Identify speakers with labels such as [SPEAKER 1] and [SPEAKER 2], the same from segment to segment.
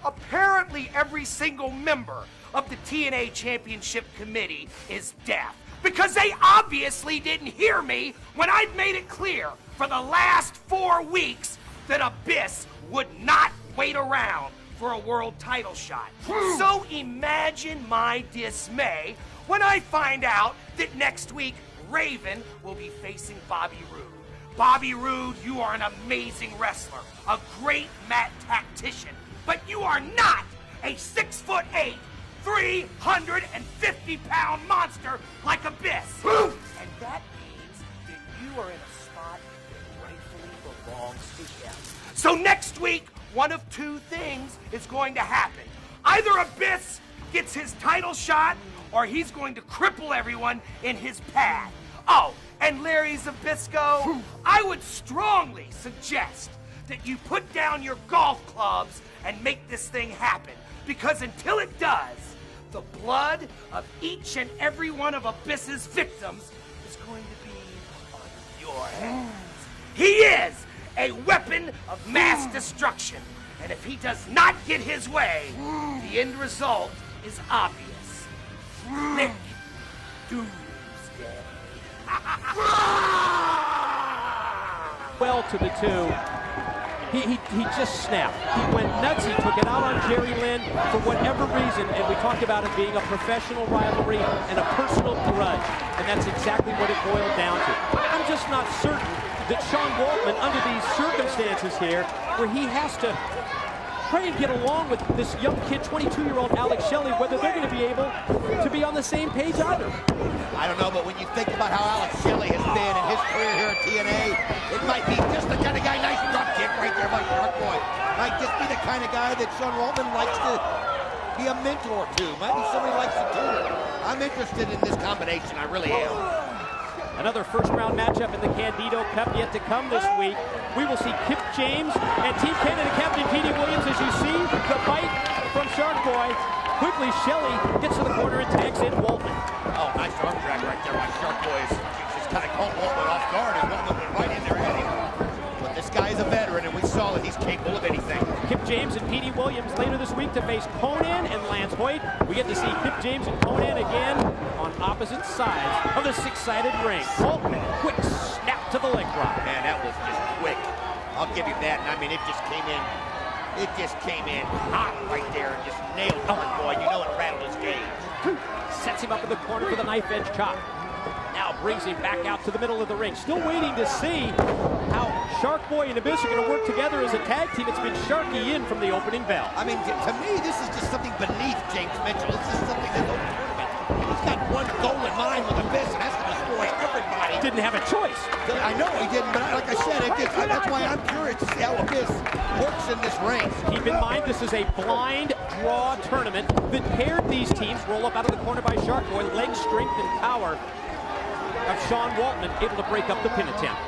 [SPEAKER 1] apparently every single member of the TNA Championship Committee is deaf. Because they obviously didn't hear me when I'd made it clear for the last 4 weeks that Abyss would not wait around for a world title shot. So imagine my dismay when I find out that next week Raven will be facing Bobby Roode. Bobby Roode, you are an amazing wrestler, a great mat tactician, but you are not a 6'8", 350-pound monster like Abyss. And that means that you are in a spot that rightfully belongs to him. So next week, one of 2 things is going to happen. Either Abyss gets his title shot, or he's going to cripple everyone in his path. Oh, and Larry Zbyszko, I would strongly suggest that you put down your golf clubs and make this thing happen. Because until it does, the blood of each and every one of Abyss's victims is going to be on your hands. He is a weapon of mass destruction. And if he does not get his way, the end result is obvious. Nick Doomsday.
[SPEAKER 2] Well to the 2. He just snapped. He went nuts. He took it out on Jerry Lynn for whatever reason, and we talked about it being a professional rivalry and a personal grudge, and that's exactly what it boiled down to. I'm just not certain that Sean Waltman, under these circumstances here, where he has to try and get along with this young kid, 22-year-old Alex Shelley, whether they're going to be able to be on the same page either.
[SPEAKER 3] I don't know, but when you think about how Alex Shelley has been in his career here at TNA, it might be just the kind of guy, nice drop kick right there by Shark Boy. Might just be the kind of guy that Sean Waltman likes to be a mentor to. Might be somebody who likes to tutor. I'm interested in this combination, I really am.
[SPEAKER 2] Another first-round matchup in the Candido Cup yet to come this week. We will see Kip James and Team Canada Captain Petey Williams, as you see the bite from Shark Boy. Quickly, Shelley gets to the corner and tags in Waltman.
[SPEAKER 3] Oh, nice arm drag right there by Shark Boy. Just kind of caught Waltman off guard, and Waltman went right in there at him. But this guy is a veteran, and we saw that he's capable of anything.
[SPEAKER 2] Kip James and Petey Williams later this week to face Conan and Lance Hoyt. We get to see Kip James and Conan again on opposite sides of the 6-sided ring. Waltman, quick snap to the leg drop.
[SPEAKER 3] Man, that was just quick. I'll give you that. And I mean, it just came in. It just came in hot right there and just nailed Shark Boy. You know it rattled his cage.
[SPEAKER 2] Sets him up in the corner for the knife edge chop. Now brings him back out to the middle of the ring. Still waiting to see how Shark Boy and Abyss are going to work together as a tag team. It's been Sharky in from the opening bell.
[SPEAKER 3] I mean, to me, this is just something beneath James Mitchell. This is something that's over tournament. He's got one goal in mind with Abyss, and that's to destroy everybody.
[SPEAKER 2] Didn't have a choice.
[SPEAKER 3] I know he didn't, but like I said, that's why I'm curious to see how Abyss works in this ring.
[SPEAKER 2] Keep in mind, this is a blind draw tournament that paired these teams. Roll up out of the corner by Shark Boy. Leg strength and power of Sean Waltman, able to break up the pin attempt.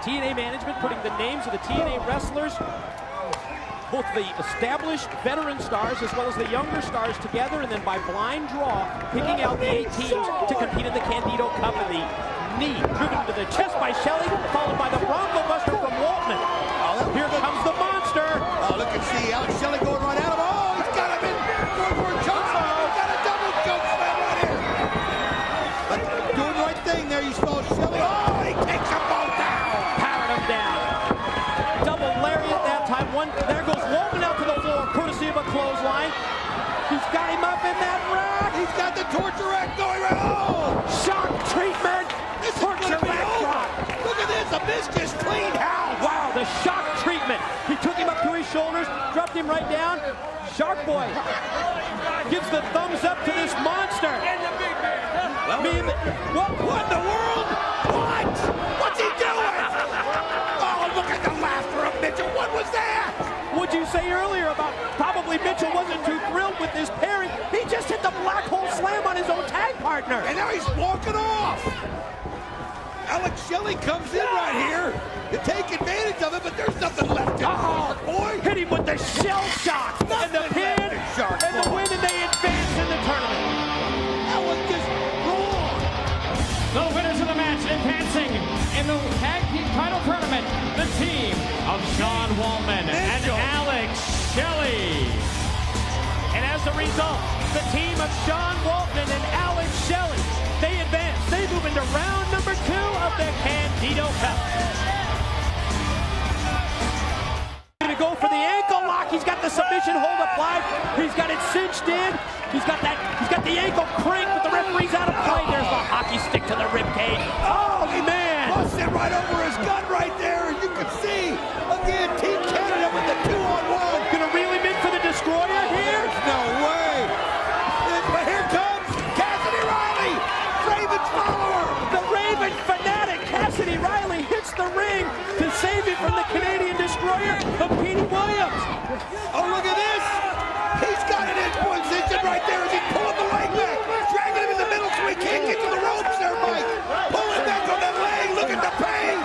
[SPEAKER 2] TNA management putting the names of the TNA wrestlers, both the established veteran stars as well as the younger stars together, and then by blind draw, picking out the 8 teams to compete in the Candido Cup. And the knee driven to the chest by Shelley, followed by the Bronco Buster from Waltman. Here comes the monster.
[SPEAKER 3] Oh, look and see Alex Shelley going right at him. Oh, he's got him in for a choke slam. He's got a double choke slam right here. But doing the right thing there, you saw Shelley. Oh, he takes them both down.
[SPEAKER 2] Powered him down. Double lariat that time. There goes Waltman out to the floor, courtesy of a clothesline. He's got him up in that rack.
[SPEAKER 3] He's got the torture rack going right. Oh,
[SPEAKER 2] shock treatment.
[SPEAKER 3] This torture rack drop. Look at this. Abyss just cleaned house.
[SPEAKER 2] Wow, the shock treatment. He took him up to his shoulders, dropped him right down. Shark Boy gives the thumbs up to this monster.
[SPEAKER 3] Well, what in the world? What? What's he doing? Oh, look at the laughter of Mitchell. What was that?
[SPEAKER 2] What'd you say earlier about probably Mitchell wasn't too thrilled with this pairing? He just hit the black hole slam on his own tag partner.
[SPEAKER 3] And now he's walking off. Alex Shelley comes in right here to take advantage of it, but there's nothing left in Shark Boy.
[SPEAKER 2] Hit him with the shell shock and the pin and the win, and they advance in the tournament.
[SPEAKER 3] That was just wrong.
[SPEAKER 4] The winners of the match advancing in the tag team title tournament, the team of Sean Waltman and Alex Shelley.
[SPEAKER 2] result, the team of Sean Waltman and Alex Shelley, they advance. They move into round number 2 of the Candido Cup. Going to go for the ankle lock. He's got the submission hold applied. He's got it cinched in. He's got the ankle cranked, but the referee's out of play. There's the hockey stick to the rib cage. Oh, man!
[SPEAKER 3] Busts it right over his gun right there. You can see, again, Team Canada with the 2-on-1.
[SPEAKER 2] Gonna reel him in for the destroyer here?
[SPEAKER 3] There's no way. But here comes Cassidy Riley, Raven's follower.
[SPEAKER 2] The Raven fanatic Cassidy Riley hits the ring to save him from the Canadian destroyer of Petey Williams.
[SPEAKER 3] Oh, look at this. He's got it in position right there as he pulling the leg back. Dragging him in the middle so he can't get to the ropes there, Mike. Pulling back on that leg. Look at the pain.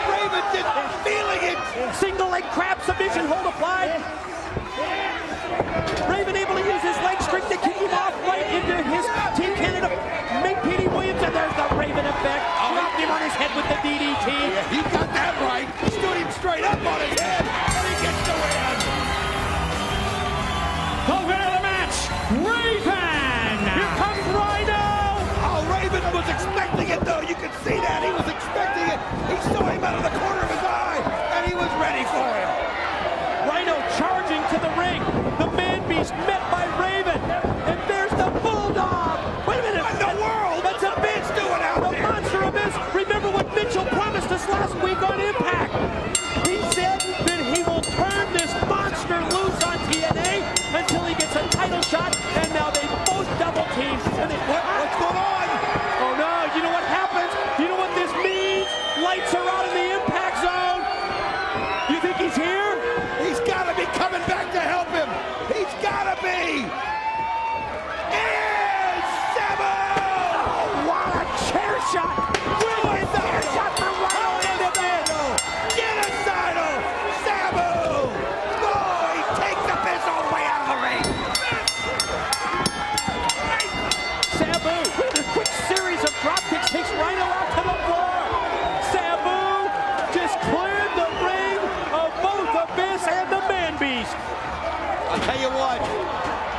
[SPEAKER 3] Raven just feeling it.
[SPEAKER 2] Single leg crab submission hold applied. Raven able to use his leg strength to kick him off right into his Team Canada make Petey Williams, and there's the Raven effect. Dropped him on his head with the DDT.
[SPEAKER 3] Yeah, he got that right. Stood him straight up on his head, and he gets the win.
[SPEAKER 4] The winner of the match, Raven!
[SPEAKER 2] Here comes Rhino!
[SPEAKER 3] Oh, Raven was expecting it, though. You could see that. He was expecting it. He saw him out of the corner of his eye, and he was ready for him.
[SPEAKER 2] Rhino charging to the ring. The man beast met by Raven. And there's the Bulldog. Wait a minute.
[SPEAKER 3] What in the world?
[SPEAKER 2] That's a bitch
[SPEAKER 3] doing out
[SPEAKER 2] the
[SPEAKER 3] there?
[SPEAKER 2] Monster Abyss. Remember what Mitchell promised us last week on Impact. He said that he will turn this monster loose on TNA until he gets a title shot. And now they both double team.
[SPEAKER 3] What's going on?
[SPEAKER 2] Oh no, you know what happens? You know what this means? Lights are out in the Impact Zone. You think he's here?
[SPEAKER 3] He's got to be coming back to help him. He's got to be. And Sabu!
[SPEAKER 2] Oh, what a chair shot! Brilliant chair shot for Rhino in the mid.
[SPEAKER 3] Genocidal! Sabu! Oh, he takes the piss all the way out of the ring.
[SPEAKER 2] Sabu, with a quick series of drop kicks, takes Rhino out to the floor. Sabu just cleared the ring of both Abyss and the Man Beast.
[SPEAKER 3] I'll tell you what,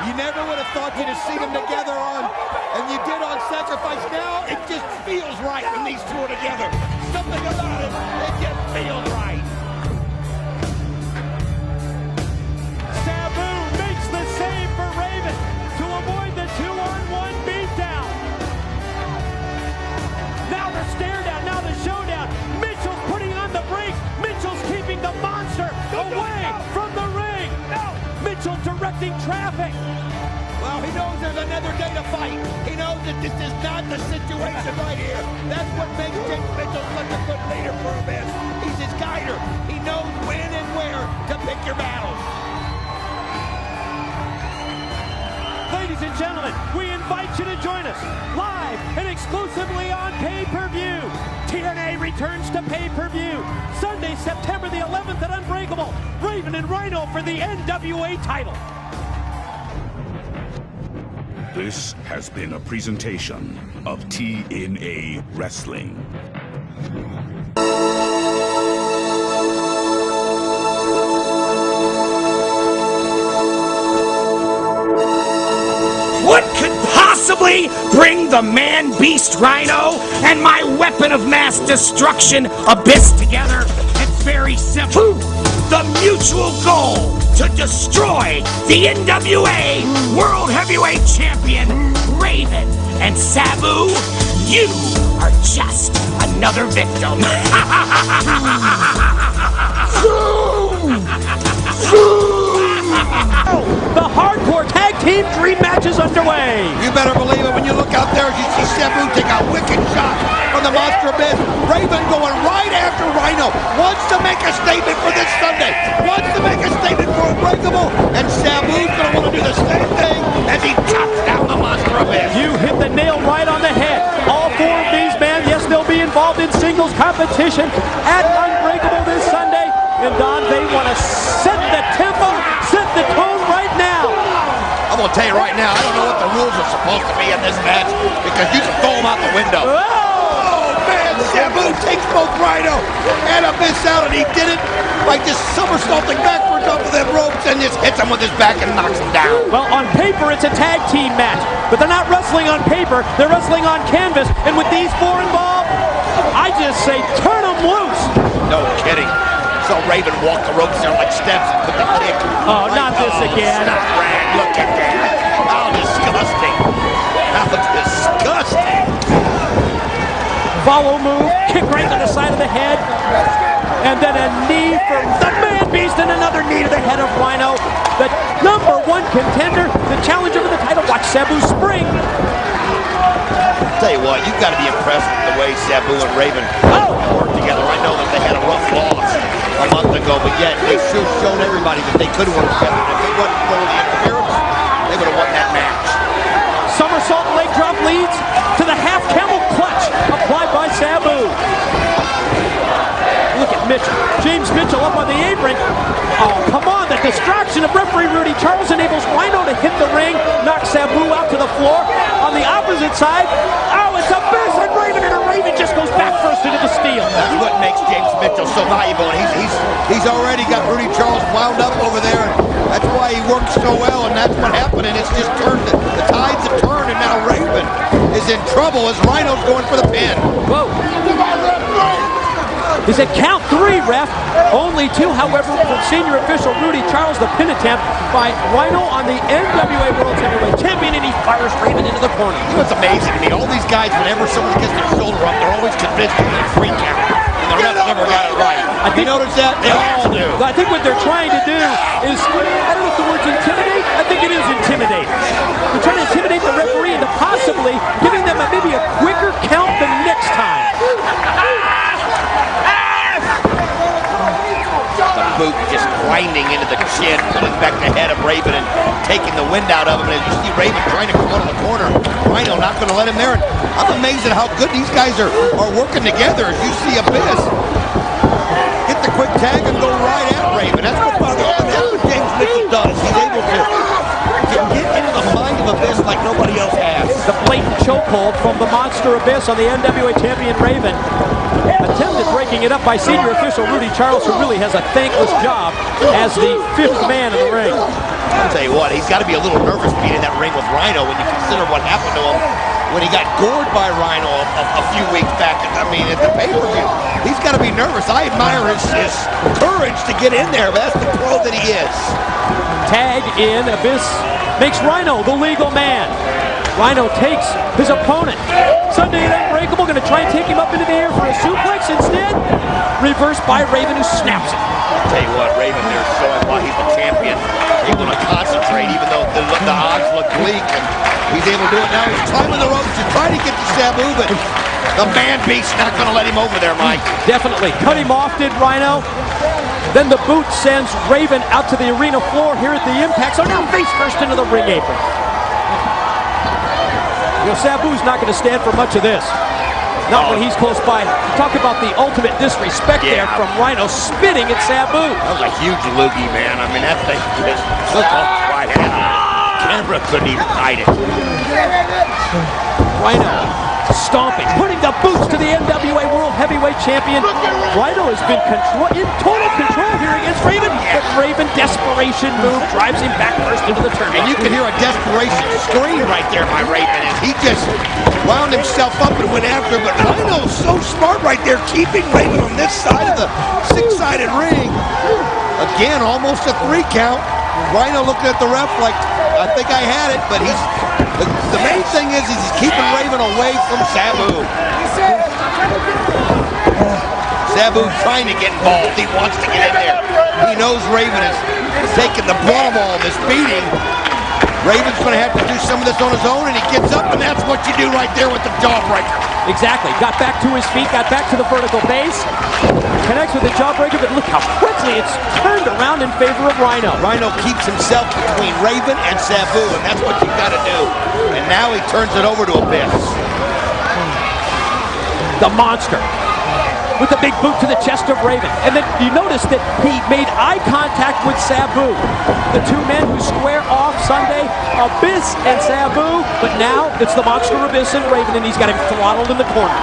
[SPEAKER 3] you never would have thought you'd have seen them together and you did on Sacrifice. Now it just feels right when these two are together. Something about it just feels right.
[SPEAKER 2] Sabu makes the save for Raven to avoid the 2-on-1 beatdown. Now the stare down, now the showdown. Mitchell's putting on the brakes. Mitchell's keeping the monster away from the ring. Mitchell directing traffic.
[SPEAKER 3] Well, he knows there's another day to fight. He knows that this is not the situation right here. That's what makes James Mitchell such a good leader for Abyss. He's his guider. He knows when and where to pick your battles.
[SPEAKER 2] Ladies and gentlemen, we invite you to join us live and exclusively on pay-per-view. TNA returns to pay-per-view Sunday, September the 11th at Unbreakable. Raven and Rhino for the NWA title.
[SPEAKER 5] This has been a presentation of TNA Wrestling.
[SPEAKER 1] What could possibly bring the man-beast Rhino and my weapon of mass destruction Abyss together? It's very simple. The mutual goal to destroy the NWA World Heavyweight Champion Raven. And Sabu, you are just another victim.
[SPEAKER 2] The hardcore tag team dream match is underway.
[SPEAKER 3] You better believe it when you look out there as you see Sabu take a wicked shot from the Monster Abyss. Raven going right after Rhino. Wants to make a statement for this Sunday. Wants to make a statement for Unbreakable. And Sabu's going to want to do the same thing as he chops down the Monster Abyss.
[SPEAKER 2] You hit the nail right on the head. All four of these men, yes, they'll be involved in singles competition at Unbreakable this Sunday. And Don, they want to set the tempo, set the tone right now.
[SPEAKER 3] I'm going to tell you right now, I don't know what the rules are supposed to be in this match because you can throw them out the window. Oh, man, Sabu takes both Rhino and Abyss out, and he did it by just somersaulting backwards off of them ropes, and just hits him with his back and knocks him down.
[SPEAKER 2] Well, on paper, it's a tag team match, but they're not wrestling on paper. They're wrestling on canvas, and with these four involved, I just say turn them loose.
[SPEAKER 3] No kidding. So Raven walked the ropes there like steps and took the kick.
[SPEAKER 2] Oh, not this again.
[SPEAKER 3] Snap rag. Look at that. How disgusting. How disgusting.
[SPEAKER 2] Follow move, kick right to the side of the head, and then a knee from the Man Beast and another knee to the head of Rhino. The #1 contender, the challenger for the title. Watch Sabu spring.
[SPEAKER 3] Tell you what, you've got to be impressed with the way Sabu and Raven work together. I know that they had a rough loss a month ago, but yet they sure showed everybody that they could work together. If they wasn't for the interference, they would have won that match.
[SPEAKER 2] Somersault leg drop leads to the half camel clutch applied by Sabu. Look at Mitchell. James Mitchell up on the apron. Oh, come on. The distraction of referee Rudy Charles enables Rhino to hit the ring, knock Sabu out to the floor. On the opposite side, oh, it's a Abyss and Raven just goes back first into the steel.
[SPEAKER 3] That's what makes James Mitchell so valuable. And he's already got Rudy Charles wound up over there. That's why he works so well, and that's what happened. And it's just turned, the tides have turned, and now Raven is in trouble as Rhino's going for the pin.
[SPEAKER 2] Whoa. He said, count 3, ref. Only 2, however, from senior official Rudy Charles, the pin attempt by Rhino on the NWA World Heavyweight Champion, and he fires Raven into the corner.
[SPEAKER 3] You know what's amazing to me? All these guys, whenever someone gets their shoulder up, they're always convinced to get a 3 count. And the ref never got it right. You notice that? They all do.
[SPEAKER 2] I think what they're trying to do is, I don't know if the word's intimidate. I think it is intimidate. They're trying to intimidate the referee into possibly giving them maybe a quicker count the next time.
[SPEAKER 3] Boot just grinding into the chin, pulling back the head of Raven and taking the wind out of him. And as you see Raven trying to come out of the corner, Rhino not going to let him there. And I'm amazed at how good these guys are working together. As you see Abyss hit the quick tag and go right at Raven. That's what James Mitchell does. He's able to get into the mind of Abyss like nobody else has.
[SPEAKER 2] The blatant chokehold from the monster Abyss on the NWA champion Raven. Attempted breaking it up by senior official Rudy Charles, who really has a thankless job as the 5th man in the ring.
[SPEAKER 3] I'll tell you what, he's got to be a little nervous being in that ring with Rhino when you consider what happened to him when he got gored by Rhino a few weeks back. I mean, at the pay-per-view. He's got to be nervous. I admire his courage to get in there, but that's the pro that he is.
[SPEAKER 2] Tag in, Abyss makes Rhino the legal man. Rhino takes his opponent. Sunday Night Unbreakable going to try and take him up into the air for a suplex. Instead, reversed by Raven, who snaps it.
[SPEAKER 3] I'll tell you what, Raven there showing why he's the champion. Able to concentrate even though the odds look bleak. And he's able to do it now. He's climbing the ropes to try to get to Sabu, but the Man Beast's not going to let him over there, Mike.
[SPEAKER 2] Definitely. Cut him off, did Rhino. Then the boot sends Raven out to the arena floor here at the Impact. So now face first into the ring apron. You know, Sabu's not going to stand for much of this. Not when he's close by. Talk about the ultimate disrespect there from Rhino spitting at Sabu.
[SPEAKER 3] That was a huge loogie, man. I mean, that thing just took off right at him. Camera couldn't even hide it.
[SPEAKER 2] Rhino stomping, putting the boots to the NWA World Heavyweight Champion. Rhino has been in total control here against Raven, but Raven, desperation move, drives him back first into the tournament.
[SPEAKER 3] And you can hear a desperation scream right there by Raven as he just wound himself up and went after him. But Rhino's so smart right there, keeping Raven on this side of the 6-sided ring. Again, almost a 3 count. Rhino looking at the ref like, I think I had it, but he's... The main thing is he's keeping Raven away from Sabu. Sabu trying to get involved. He wants to get in there. He knows Raven is taking the brunt of all this beating. Raven's going to have to do some of this on his own, and he gets up, and that's what you do right there with the jawbreaker.
[SPEAKER 2] Exactly. Got back to his feet, got back to the vertical base, connects with the jawbreaker, but look how quickly it's turned around in favor of Rhino.
[SPEAKER 3] Rhino keeps himself between Raven and Sabu, and that's what you've got to do. And now he turns it over to Abyss.
[SPEAKER 2] The monster with the big boot to the chest of Raven. And then you notice that he made eye contact with Sabu. The 2 men who square off Sunday, Abyss and Sabu, but now it's the monster Abyss and Raven, and he's got him throttled in the corner.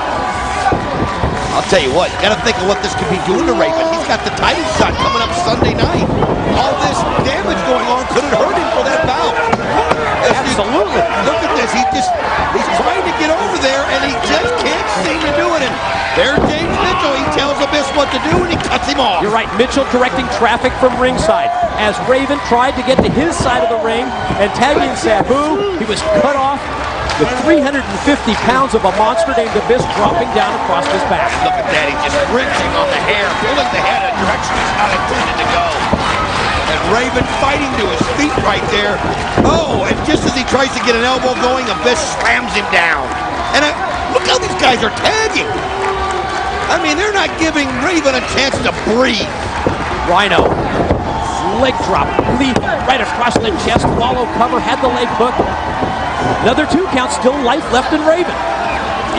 [SPEAKER 3] I'll tell you what, you got to think of what this could be doing to Raven. He's got the title shot coming up Sunday night. All this damage going off.
[SPEAKER 2] You're right, Mitchell directing traffic from ringside. As Raven tried to get to his side of the ring and tag in Sabu, he was cut off with 350 pounds of a monster named Abyss dropping down across his back.
[SPEAKER 3] Look at that, he's just wrenching on the hair, pulling the head in a direction he's not intended to go. And Raven fighting to his feet right there. Oh, and just as he tries to get an elbow going, Abyss slams him down. And look how these guys are tagging. I mean, they're not giving Raven a chance to breathe.
[SPEAKER 2] Rhino, leg drop, lethal, right across the chest, wallow cover, had the leg hook. Another 2 count, still life left in Raven.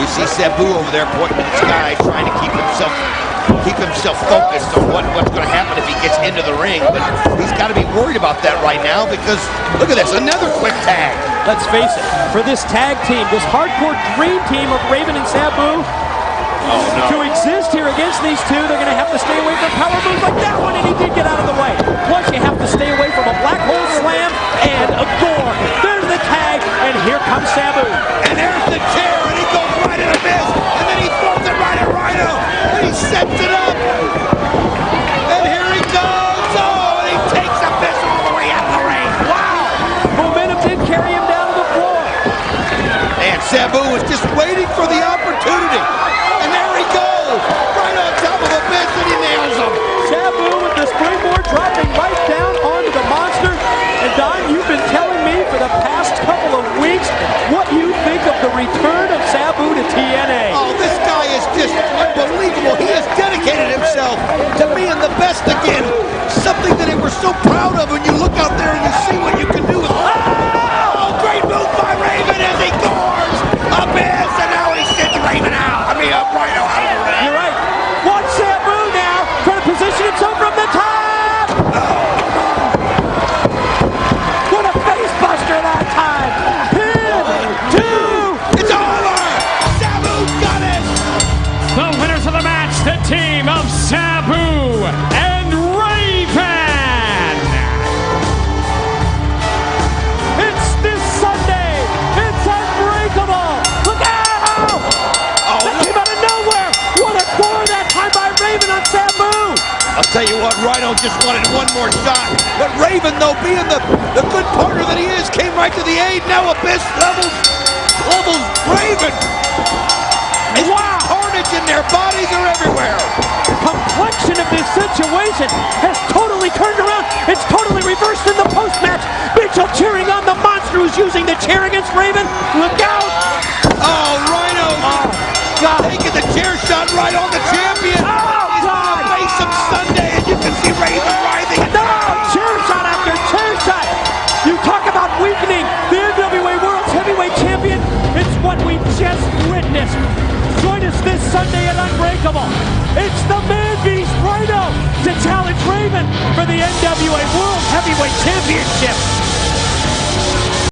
[SPEAKER 3] You see Sabu over there pointing to the sky, trying to keep himself focused on what's going to happen if he gets into the ring. But he's got to be worried about that right now because, look at this, another quick tag.
[SPEAKER 2] Let's face it, for this tag team, this hardcore dream team of Raven and Sabu, to exist here against these two, they're going to have to stay away from power moves like that one, and he did get out of the way. Plus, you have to stay away from a black hole slam and a gore. There's the tag, and here comes Sabu.
[SPEAKER 3] And there's the chair, and he goes right at Abyss, and then he throws it right at Rhino, and he sets it up. And here he goes. Oh, and he takes Abyss all the way out of the ring. Wow.
[SPEAKER 2] Momentum did carry him down to the floor.
[SPEAKER 3] And Sabu was just waiting for the opportunity. And there he goes, right on top of Abyss, and he nails him.
[SPEAKER 2] Sabu with the springboard dropping right down onto the monster. And Don, you've been telling me for the past couple of weeks what you think of the return of Sabu to TNA.
[SPEAKER 3] Oh, this guy is just unbelievable. He has dedicated himself to being the best again. Something that we're so proud of when you look out there and you see what you can do with. Oh, great move by Raven as he gores Abyss, and now he sends Raven out. I mean, Rhino out of the ring.
[SPEAKER 2] You're right. Watch Sabu now trying to position himself from the top. What a face buster that time. Pin, 2.
[SPEAKER 3] It's over. Sabu got it.
[SPEAKER 4] The winners of the match, the team of Sabu and Raven.
[SPEAKER 2] It's this Sunday. It's Unbreakable. Look out! That came out of nowhere. What a gore that time by Raven on Sabu.
[SPEAKER 3] I'll tell you what, Rhino just wanted one more shot. But Raven, though, being the good partner that he is, came right to the aid. Now Abyss levels Raven. It's carnage in their bodies are everywhere.
[SPEAKER 2] The complexion of this situation has totally turned around. It's totally reversed in the post-match. Mitchell cheering on the monster who's using the chair against Raven. Look out!
[SPEAKER 3] Oh, Rhino taking the chair shot right on the champion. He's going to face him Sunday, and you can see Raven writhing.
[SPEAKER 2] No! Chair shot after chair shot. You talk about weakening the NWA World's Heavyweight Champion. It's what we just witnessed. Join us this Sunday at Unbreakable. It's the Man Beast Rhino to challenge Raven for the NWA World Heavyweight Championship.